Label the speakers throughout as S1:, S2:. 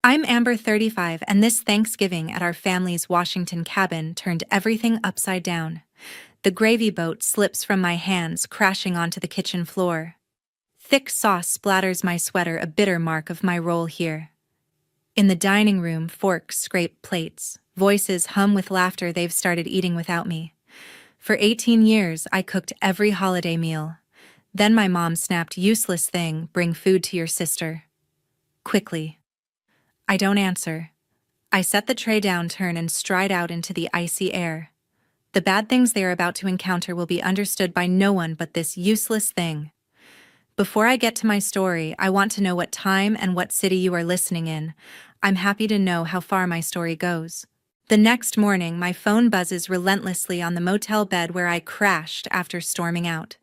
S1: I'm Amber 35, and this Thanksgiving at our family's Washington cabin turned everything upside down. The gravy boat slips from my hands, crashing onto the kitchen floor. Thick sauce splatters my sweater, a bitter mark of my role here. In the dining room, forks scrape plates. Voices hum with laughter, they've started eating without me. For 18 years, I cooked every holiday meal. Then my mom snapped, "Useless thing, bring food to your sister." Quickly. I don't answer. I set the tray down, turn, and stride out into the icy air. The bad things they are about to encounter will be understood by no one but this useless thing. Before I get to my story, I want to know what time and what city you are listening in. I'm happy to know how far my story goes. The next morning, my phone buzzes relentlessly on the motel bed where I crashed after storming out.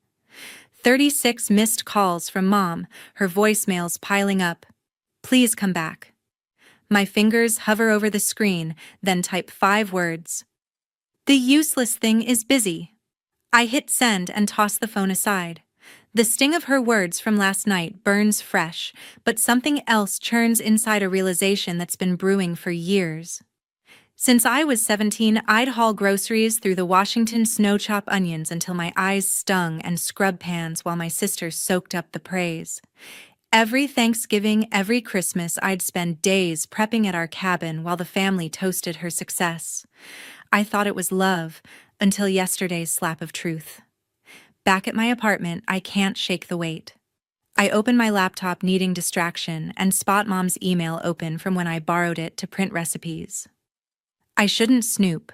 S1: 36 missed calls from Mom, her voicemails piling up. "Please come back." My fingers hover over the screen, then type 5 words. "The useless thing is busy." I hit send and toss the phone aside. The sting of her words from last night burns fresh, but something else churns inside, a realization that's been brewing for years. Since I was 17, I'd haul groceries through the Washington snow, chop onions until my eyes stung, and scrub pans while my sister soaked up the praise. Every Thanksgiving, every Christmas, I'd spend days prepping at our cabin while the family toasted her success. I thought it was love, until yesterday's slap of truth. Back at my apartment, I can't shake the weight. I open my laptop, needing distraction, and spot Mom's email open from when I borrowed it to print recipes. I shouldn't snoop,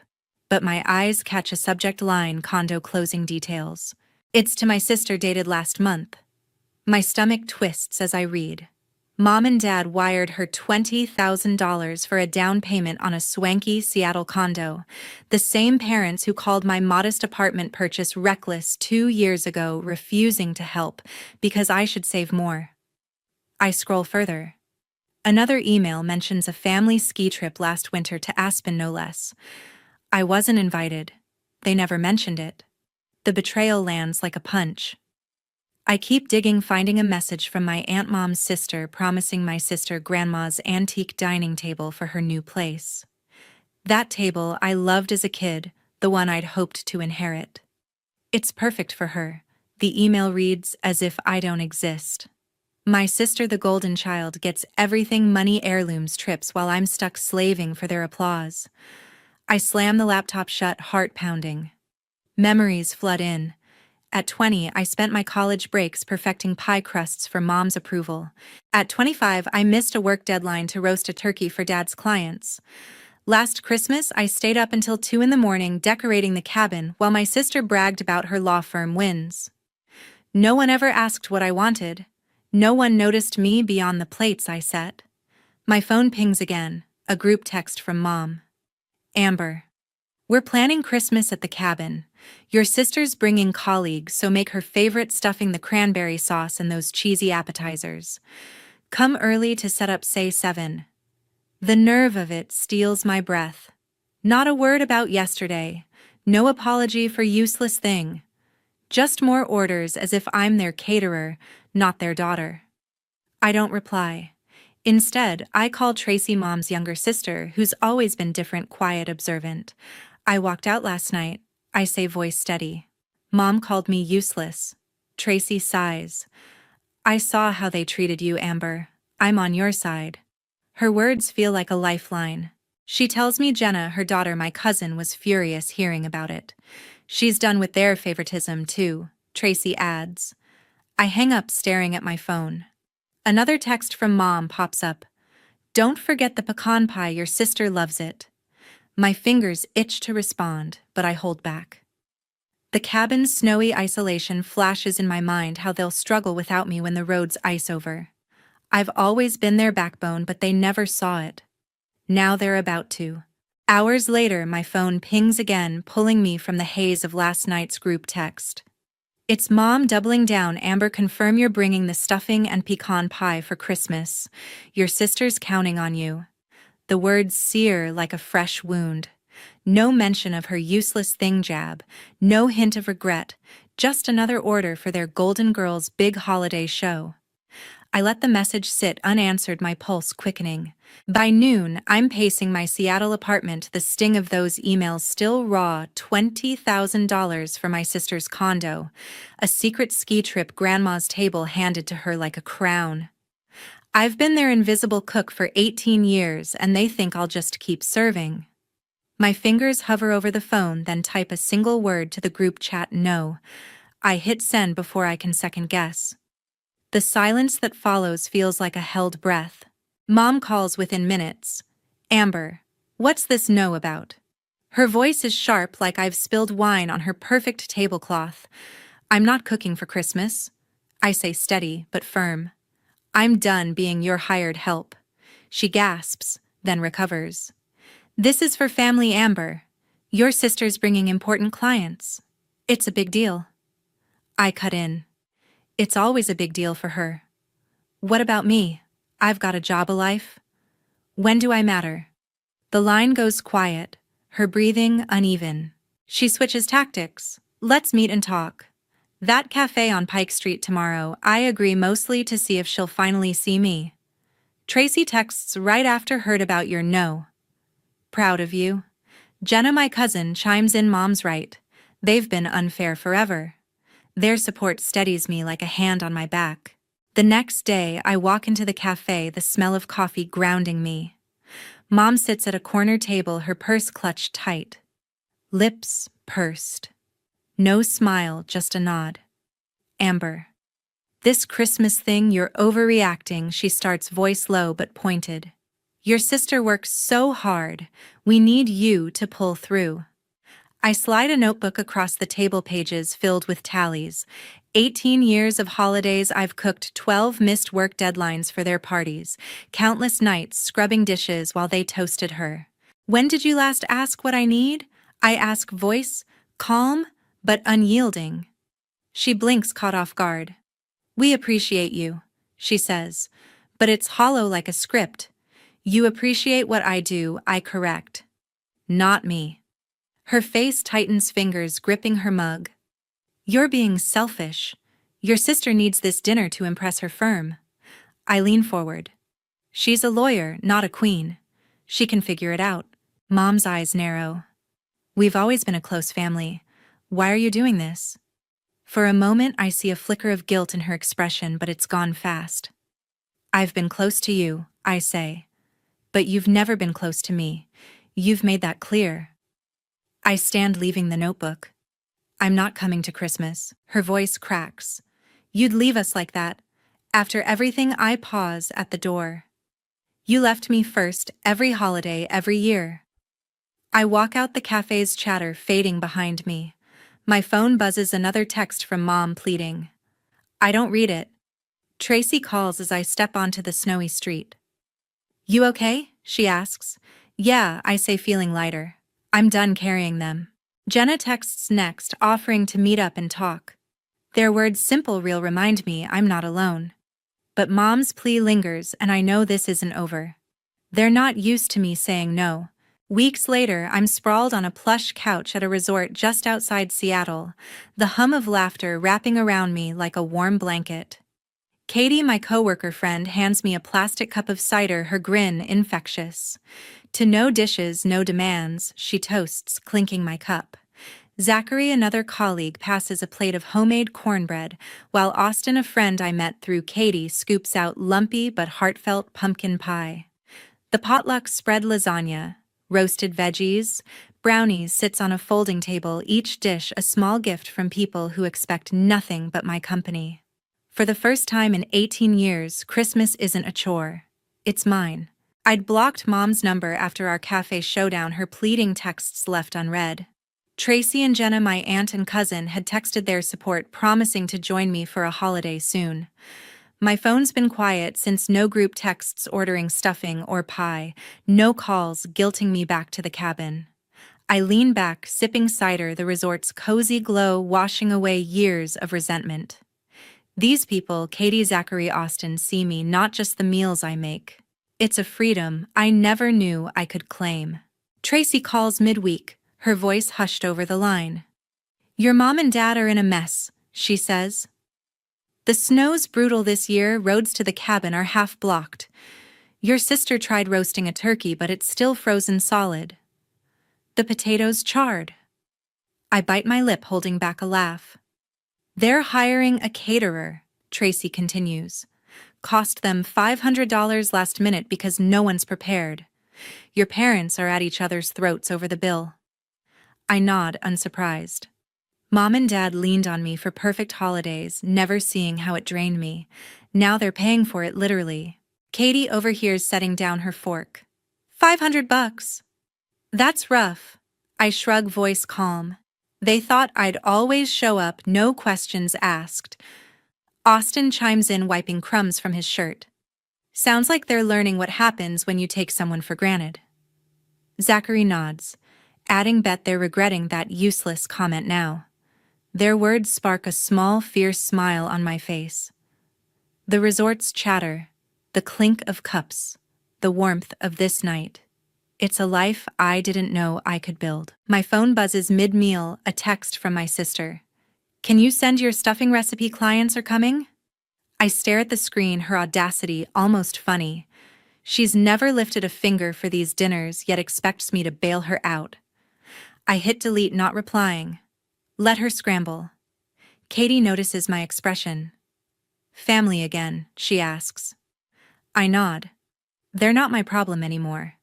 S1: but my eyes catch a subject line: condo closing details. It's to my sister, dated last month. My stomach twists as I read. Mom and Dad wired her $20,000 for a down payment on a swanky Seattle condo, the same parents who called my modest apartment purchase reckless 2 years ago, refusing to help because I should save more. I scroll further. Another email mentions a family ski trip last winter to Aspen, no less. I wasn't invited. They never mentioned it. The betrayal lands like a punch. I keep digging, finding a message from my Aunt Mom's sister promising my sister Grandma's antique dining table for her new place. That table I loved as a kid, the one I'd hoped to inherit. It's perfect for her. The email reads as if I don't exist. My sister, the golden child, gets everything: money, heirlooms, trips, while I'm stuck slaving for their applause. I slam the laptop shut, heart pounding. Memories flood in. At 20, I spent my college breaks perfecting pie crusts for Mom's approval. At 25, I missed a work deadline to roast a turkey for Dad's clients. Last Christmas, I stayed up until 2 in the morning decorating the cabin while my sister bragged about her law firm wins. No one ever asked what I wanted. No one noticed me beyond the plates I set. My phone pings again, a group text from Mom. "Amber, we're planning Christmas at the cabin. Your sister's bringing colleagues, so make her favorite stuffing, the cranberry sauce, and those cheesy appetizers. Come early to set up, say 7. The nerve of it steals my breath. Not a word about yesterday. No apology for useless thing. Just more orders, as if I'm their caterer, not their daughter. I don't reply. Instead, I call Tracy, Mom's younger sister, who's always been different, quiet, observant. "I walked out last night," I say, voice steady. "Mom called me useless." Tracy sighs. "I saw how they treated you, Amber. I'm on your side." Her words feel like a lifeline. She tells me Jenna, her daughter, my cousin, was furious hearing about it. "She's done with their favoritism, too," Tracy adds. I hang up, staring at my phone. Another text from Mom pops up. "Don't forget the pecan pie, your sister loves it." My fingers itch to respond, but I hold back. The cabin's snowy isolation flashes in my mind, how they'll struggle without me when the roads ice over. I've always been their backbone, but they never saw it. Now they're about to. Hours later, my phone pings again, pulling me from the haze of last night's group text. It's Mom doubling down. "Amber, confirm you're bringing the stuffing and pecan pie for Christmas. Your sister's counting on you." The words sear like a fresh wound. No mention of her useless thing jab, no hint of regret, just another order for their Golden Girls' big holiday show. I let the message sit unanswered, my pulse quickening. By noon, I'm pacing my Seattle apartment, the sting of those emails still raw. $20,000 for my sister's condo. A secret ski trip grandma's table handed to her like a crown. I've been their invisible cook for 18 years and they think I'll just keep serving. My fingers hover over the phone, then type a single word to the group chat: no. I hit send before I can second guess. The silence that follows feels like a held breath. Mom calls within minutes. Amber, what's this no about? Her voice is sharp, like I've spilled wine on her perfect tablecloth. I'm not cooking for Christmas. I say, steady but firm. I'm done being your hired help. She gasps, then recovers. This is for family, Amber. Your sister's bringing important clients. It's a big deal. I cut in. It's always a big deal for her. What about me? I've got a job, a life. When do I matter? The line goes quiet, her breathing uneven. She switches tactics. Let's meet and talk. That cafe on Pike Street tomorrow. I agree, mostly to see if she'll finally see me. Tracy texts right after heard about your no. Proud of you. Jenna, my cousin, chimes in. Mom's right. They've been unfair forever. Their support steadies me like a hand on my back. The next day, I walk into the cafe, the smell of coffee grounding me. Mom sits at a corner table, her purse clutched tight. Lips pursed. No smile, just a nod. Amber. This Christmas thing, you're overreacting, she starts, voice low but pointed. Your sister works so hard. We need you to pull through. I slide a notebook across the table, pages filled with tallies. 18 years of holidays I've cooked, 12 missed work deadlines for their parties, countless nights scrubbing dishes while they toasted her. When did you last ask what I need? I ask, voice calm but unyielding. She blinks, caught off guard. We appreciate you, she says, but it's hollow like a script. You appreciate what I do, I correct. Not me. Her face tightens, fingers gripping her mug. You're being selfish. Your sister needs this dinner to impress her firm. I lean forward. She's a lawyer, not a queen. She can figure it out. Mom's eyes narrow. We've always been a close family. Why are you doing this? For a moment, I see a flicker of guilt in her expression, but it's gone fast. I've been close to you, I say. But you've never been close to me. You've made that clear. I stand, leaving the notebook. I'm not coming to Christmas. Her voice cracks. You'd leave us like that. After everything, I pause at the door. You left me first, every holiday, every year. I walk out, the cafe's chatter fading behind me. My phone buzzes, another text from Mom pleading. I don't read it. Tracy calls as I step onto the snowy street. You okay? She asks. Yeah, I say, feeling lighter. I'm done carrying them. Jenna texts next, offering to meet up and talk. Their words, simple, real, remind me I'm not alone. But Mom's plea lingers, and I know this isn't over. They're not used to me saying no. Weeks later, I'm sprawled on a plush couch at a resort just outside Seattle, the hum of laughter wrapping around me like a warm blanket. Katie, my coworker friend, hands me a plastic cup of cider, her grin infectious. To no dishes, no demands, she toasts, clinking my cup. Zachary, another colleague, passes a plate of homemade cornbread, while Austin, a friend I met through Katie, scoops out lumpy but heartfelt pumpkin pie. The potluck spread, lasagna, roasted veggies, brownies, sits on a folding table, each dish a small gift from people who expect nothing but my company. For the first time in 18 years, Christmas isn't a chore. It's mine. I'd blocked Mom's number after our cafe showdown, her pleading texts left unread. Tracy and Jenna, my aunt and cousin, had texted their support, promising to join me for a holiday soon. My phone's been quiet since, no group texts ordering stuffing or pie, no calls guilting me back to the cabin. I lean back, sipping cider, the resort's cozy glow washing away years of resentment. These people, Katie, Zachary, Austin, see me, not just the meals I make. It's a freedom I never knew I could claim. Tracy calls midweek, her voice hushed over the line. Your mom and dad are in a mess, she says. The snow's brutal this year, roads to the cabin are half blocked. Your sister tried roasting a turkey, but it's still frozen solid. The potatoes charred. I bite my lip, holding back a laugh. They're hiring a caterer, Tracy continues. Cost them $500 last minute because no one's prepared. Your parents are at each other's throats over the bill. I nod, unsurprised. Mom and Dad leaned on me for perfect holidays, never seeing how it drained me. Now they're paying for it literally. Katie overhears setting down her fork. $500. That's rough. I shrug, voice calm. They thought I'd always show up, no questions asked. Austin chimes in, wiping crumbs from his shirt. Sounds like they're learning what happens when you take someone for granted. Zachary nods, adding, bet they're regretting that useless comment now. Their words spark a small, fierce smile on my face. The resort's chatter, the clink of cups, the warmth of this night. It's a life I didn't know I could build. My phone buzzes mid-meal, a text from my sister. Can you send your stuffing recipe? Clients are coming? I stare at the screen, her audacity almost funny. She's never lifted a finger for these dinners, yet expects me to bail her out. I hit delete, not replying. Let her scramble. Katie notices my expression. Family again, she asks. I nod. They're not my problem anymore.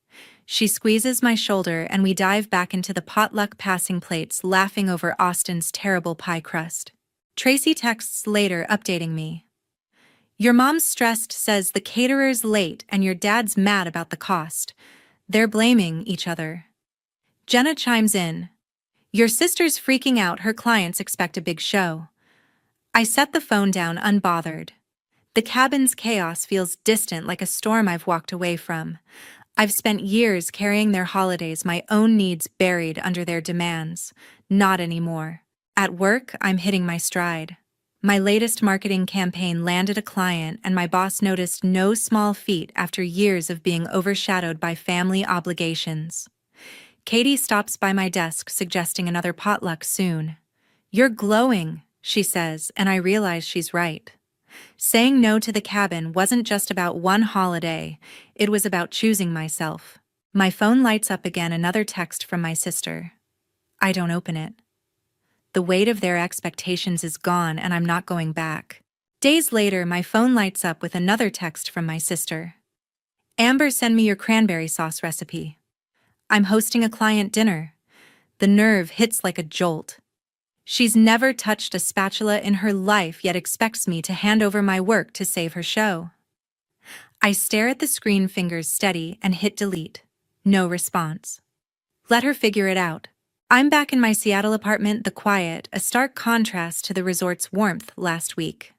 S1: She squeezes my shoulder and we dive back into the potluck, passing plates, laughing over Austin's terrible pie crust. Tracy texts later, updating me. Your mom's stressed, says the caterer's late and your dad's mad about the cost. They're blaming each other. Jenna chimes in. Your sister's freaking out, her clients expect a big show. I set the phone down, unbothered. The cabin's chaos feels distant, like a storm I've walked away from. I've spent years carrying their holidays, my own needs buried under their demands. Not anymore. At work, I'm hitting my stride. My latest marketing campaign landed a client, and my boss noticed no small feat after years of being overshadowed by family obligations. Katie stops by my desk, suggesting another potluck soon. You're glowing, she says, and I realize she's right. Saying no to the cabin wasn't just about one holiday, it was about choosing myself. My phone lights up again, another text from my sister. I don't open it. The weight of their expectations is gone and I'm not going back. Days later, my phone lights up with another text from my sister. Amber, send me your cranberry sauce recipe. I'm hosting a client dinner. The nerve hits like a jolt. She's never touched a spatula in her life, yet expects me to hand over my work to save her show. I stare at the screen, fingers steady, and hit delete. No response. Let her figure it out. I'm back in my Seattle apartment, the quiet, a stark contrast to the resort's warmth last week.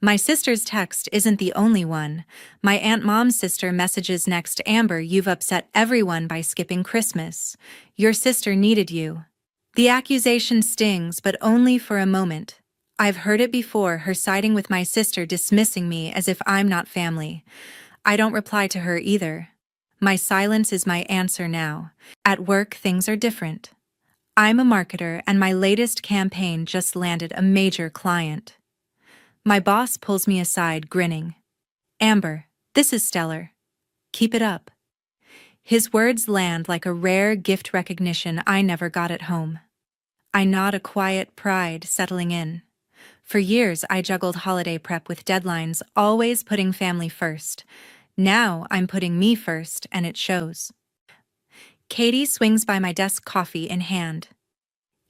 S1: My sister's text isn't the only one. My Aunt Mom's sister messages next. Amber, you've upset everyone by skipping Christmas. Your sister needed you. The accusation stings, but only for a moment. I've heard it before, her siding with my sister, dismissing me as if I'm not family. I don't reply to her either. My silence is my answer now. At work, things are different. I'm a marketer, and my latest campaign just landed a major client. My boss pulls me aside, grinning. Amber, this is stellar. Keep it up. His words land like a rare gift, recognition I never got at home. I nod, a quiet pride settling in. For years, I juggled holiday prep with deadlines, always putting family first. Now I'm putting me first, and it shows. Katie swings by my desk, coffee in hand.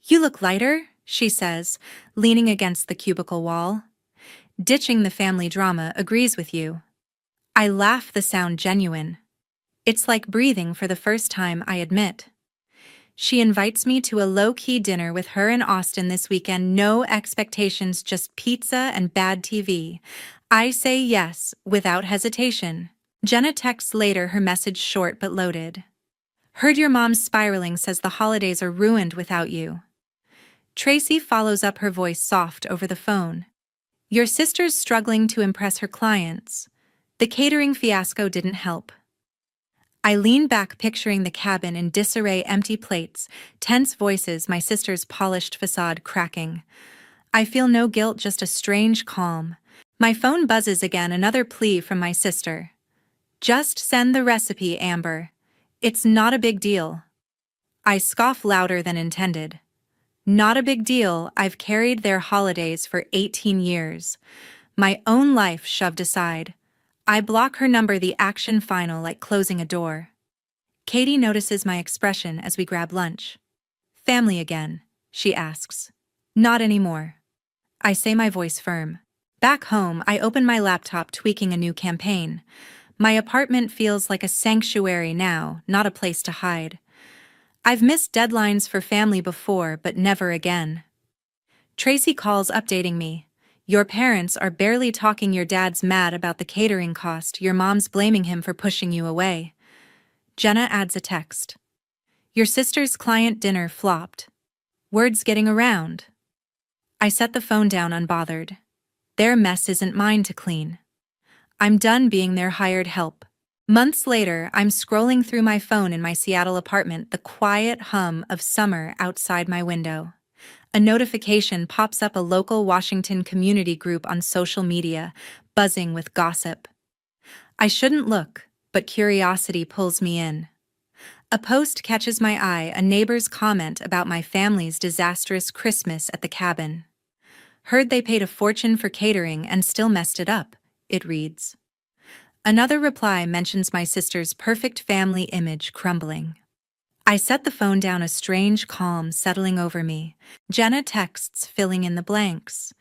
S1: You look lighter, she says, leaning against the cubicle wall. Ditching the family drama, agrees with you. I laugh, the sound genuine. It's like breathing for the first time, I admit. She invites me to a low-key dinner with her and Austin this weekend. No expectations, just pizza and bad TV. I say yes, without hesitation. Jenna texts later, her message short but loaded. Heard your mom's spiraling, says the holidays are ruined without you. Tracy follows up, her voice soft over the phone. Your sister's struggling to impress her clients. The catering fiasco didn't help. I lean back, picturing the cabin in disarray, empty plates, tense voices, my sister's polished facade cracking. I feel no guilt, just a strange calm. My phone buzzes again, another plea from my sister. Just send the recipe, Amber. It's not a big deal. I scoff louder than intended. Not a big deal, I've carried their holidays for 18 years. My own life shoved aside. I block her number, the action final, like closing a door. Katie notices my expression as we grab lunch. Family again, she asks. Not anymore. I say, my voice firm. Back home, I open my laptop, tweaking a new campaign. My apartment feels like a sanctuary now, not a place to hide. I've missed deadlines for family before, but never again. Tracy calls, updating me. Your parents are barely talking. Your dad's mad about the catering cost. Your mom's blaming him for pushing you away. Jenna adds a text. Your sister's client dinner flopped. Word's getting around. I set the phone down, unbothered. Their mess isn't mine to clean. I'm done being their hired help. Months later, I'm scrolling through my phone in my Seattle apartment, the quiet hum of summer outside my window. A notification pops up, a local Washington community group on social media, buzzing with gossip. I shouldn't look, but curiosity pulls me in. A post catches my eye, a neighbor's comment about my family's disastrous Christmas at the cabin. Heard they paid a fortune for catering and still messed it up, it reads. Another reply mentions my sister's perfect family image crumbling. I set the phone down, a strange calm settling over me. Jenna texts, filling in the blanks.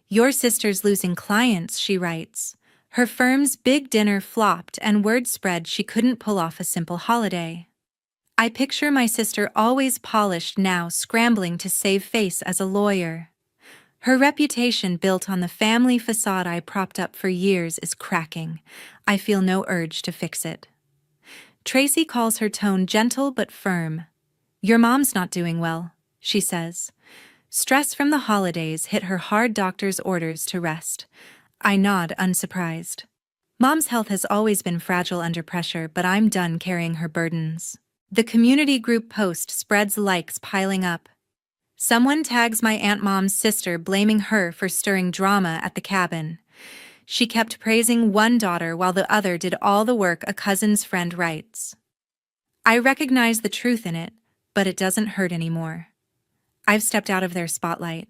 S1: Your sister's losing clients, she writes. Her firm's big dinner flopped and word spread she couldn't pull off a simple holiday. I picture my sister, always polished, now scrambling to save face as a lawyer. Her reputation, built on the family facade I propped up for years, is cracking. I feel no urge to fix it. Tracy calls, her tone gentle but firm. Your mom's not doing well, she says. Stress from the holidays hit her hard, doctor's orders to rest. I nod, unsurprised. Mom's health has always been fragile under pressure, but I'm done carrying her burdens. The community group post spreads, likes piling up. Someone tags my Aunt Mom's sister, blaming her for stirring drama at the cabin. She kept praising one daughter while the other did all the work, a cousin's friend writes. I recognize the truth in it, but it doesn't hurt anymore. I've stepped out of their spotlight.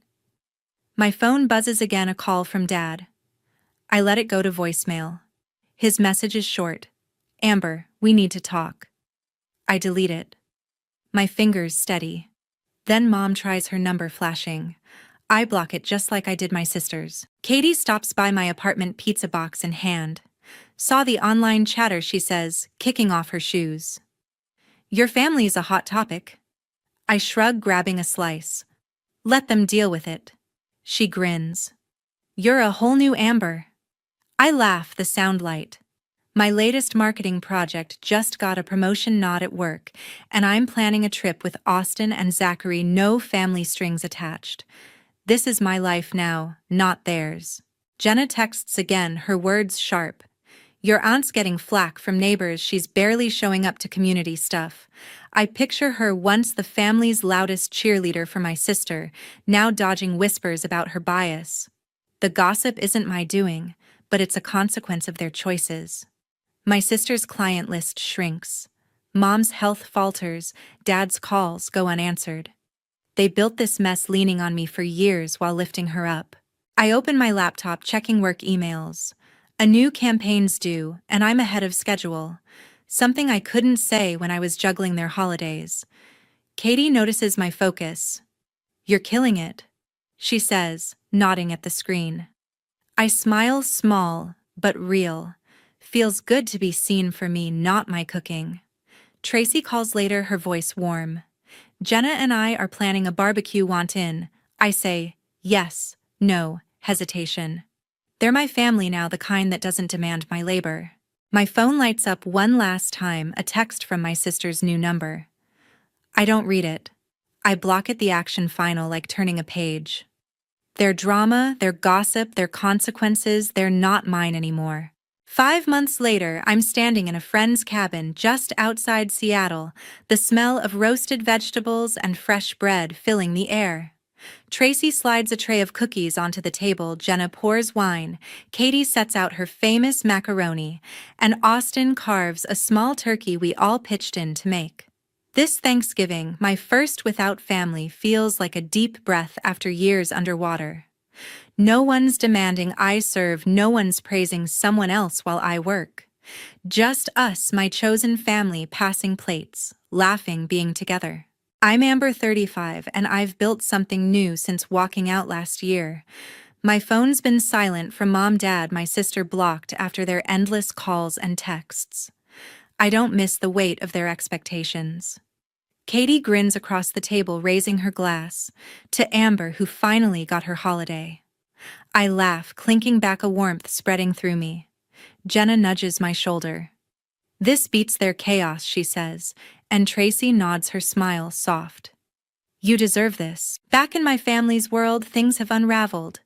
S1: My phone buzzes again, a call from Dad. I let it go to voicemail. His message is short. Amber, we need to talk. I delete it. My fingers steady. Then Mom tries her number, flashing. I block it just like I did my sister's. Katie stops by my apartment, pizza box in hand. Saw the online chatter, she says, kicking off her shoes. Your family's a hot topic. I shrug, grabbing a slice. Let them deal with it. She grins. You're a whole new Amber. I laugh, the sound light. My latest marketing project just got a promotion, nod at work, and I'm planning a trip with Austin and Zachary, no family strings attached. This is my life now, not theirs. Jenna texts again, her words sharp. Your aunt's getting flack from neighbors, she's barely showing up to community stuff. I picture her, once the family's loudest cheerleader for my sister, now dodging whispers about her bias. The gossip isn't my doing, but it's a consequence of their choices. My sister's client list shrinks. Mom's health falters, Dad's calls go unanswered. They built this mess leaning on me for years while lifting her up. I open my laptop, checking work emails. A new campaign's due, and I'm ahead of schedule. Something I couldn't say when I was juggling their holidays. Katie notices my focus. You're killing it, she says, nodding at the screen. I smile, small but real. Feels good to be seen for me, not my cooking. Tracy calls later, her voice warm. Jenna and I are planning a barbecue, want in? I say, yes, no, hesitation. They're my family now, the kind that doesn't demand my labor. My phone lights up one last time, a text from my sister's new number. I don't read it. I block it, the action final, like turning a page. Their drama, their gossip, their consequences, they're not mine anymore. 5 months later, I'm standing in a friend's cabin just outside Seattle, the smell of roasted vegetables and fresh bread filling the air. Tracy slides a tray of cookies onto the table, Jenna pours wine, Katie sets out her famous macaroni, and Austin carves a small turkey we all pitched in to make. This Thanksgiving, my first without family, feels like a deep breath after years underwater. No one's demanding I serve, no one's praising someone else while I work. Just us, my chosen family, passing plates, laughing, being together. I'm Amber 35, and I've built something new since walking out last year. My phone's been silent from mom, dad, my sister blocked after their endless calls and texts. I don't miss the weight of their expectations. Katie grins across the table, raising her glass, to Amber, who finally got her holiday. I laugh, clinking back, a warmth spreading through me. Jenna nudges my shoulder. This beats their chaos, she says, and Tracy nods, her smile soft. You deserve this. Back in my family's world, things have unraveled.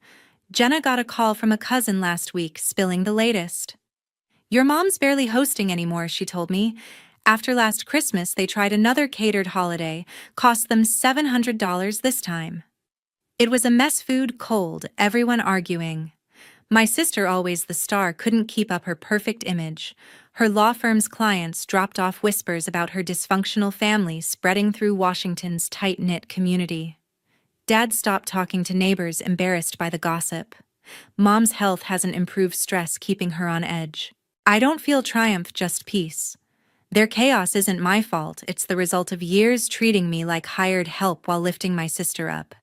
S1: Jenna got a call from a cousin last week, spilling the latest. Your mom's barely hosting anymore, she told me. After last Christmas, they tried another catered holiday, cost them $700 this time. It was a mess, food cold, everyone arguing. My sister, always the star, couldn't keep up her perfect image. Her law firm's clients dropped off, whispers about her dysfunctional family spreading through Washington's tight-knit community. Dad stopped talking to neighbors, embarrassed by the gossip. Mom's health hasn't improved, stress keeping her on edge. I don't feel triumph, just peace. Their chaos isn't my fault, it's the result of years treating me like hired help while lifting my sister up.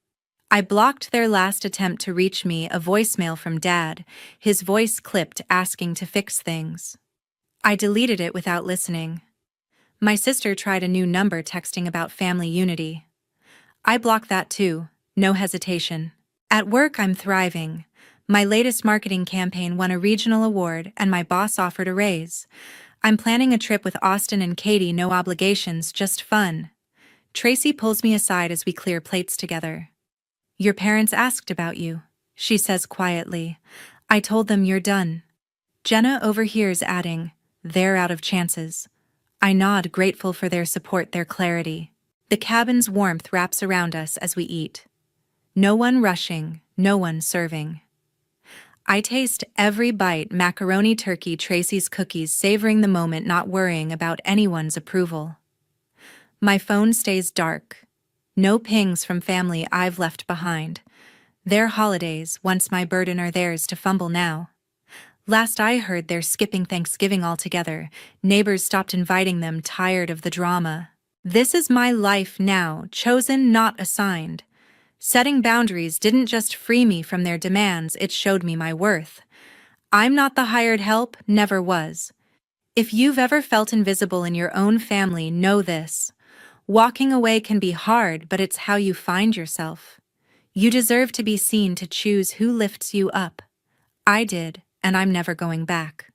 S1: I blocked their last attempt to reach me, a voicemail from Dad, his voice clipped, asking to fix things. I deleted it without listening. My sister tried a new number, texting about family unity. I blocked that too, no hesitation. At work, I'm thriving. My latest marketing campaign won a regional award, and my boss offered a raise. I'm planning a trip with Austin and Katie, no obligations, just fun. Tracy pulls me aside as we clear plates together. Your parents asked about you, she says quietly. I told them you're done. Jenna overhears, adding, they're out of chances. I nod, grateful for their support, their clarity. The cabin's warmth wraps around us as we eat. No one rushing, no one serving. I taste every bite, macaroni, turkey, Tracy's cookies, savoring the moment, not worrying about anyone's approval. My phone stays dark. No pings from family I've left behind. Their holidays, once my burden, are theirs to fumble now. Last I heard, they're skipping Thanksgiving altogether. Neighbors stopped inviting them, tired of the drama. This is my life now, chosen, not assigned. Setting boundaries didn't just free me from their demands, it showed me my worth. I'm not the hired help, never was. If you've ever felt invisible in your own family, know this. Walking away can be hard, but it's how you find yourself. You deserve to be seen, to choose who lifts you up. I did, and I'm never going back.